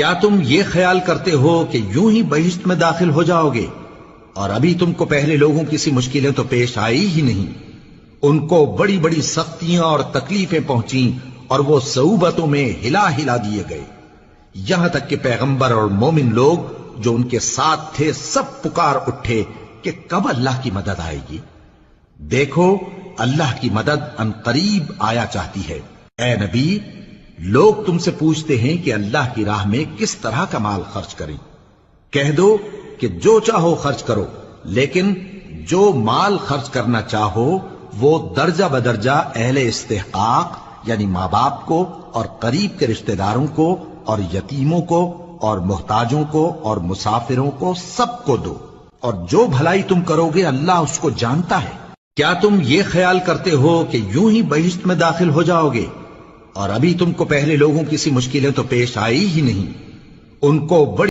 کیا تم یہ خیال کرتے ہو کہ یوں ہی بہشت میں داخل ہو جاؤ گے، اور ابھی تم کو پہلے لوگوں کی سی مشکلیں تو پیش آئی ہی نہیں؟ ان کو بڑی بڑی سختیاں اور تکلیفیں پہنچیں اور وہ صعوبتوں میں ہلا ہلا دیے گئے، یہاں تک کہ پیغمبر اور مومن لوگ جو ان کے ساتھ تھے سب پکار اٹھے کہ کب اللہ کی مدد آئے گی۔ دیکھو اللہ کی مدد ان قریب آیا چاہتی ہے۔ اے نبی، لوگ تم سے پوچھتے ہیں کہ اللہ کی راہ میں کس طرح کا مال خرچ کریں۔ کہہ دو کہ جو چاہو خرچ کرو، لیکن جو مال خرچ کرنا چاہو وہ درجہ بدرجہ اہل استحقاق یعنی ماں باپ کو اور قریب کے رشتہ داروں کو اور یتیموں کو اور محتاجوں کو اور مسافروں کو سب کو دو، اور جو بھلائی تم کرو گے اللہ اس کو جانتا ہے۔ کیا تم یہ خیال کرتے ہو کہ یوں ہی بہشت میں داخل ہو جاؤ گے، اور ابھی تم کو پہلے لوگوں کی سی مشکلیں تو پیش آئی ہی نہیں؟ ان کو بڑی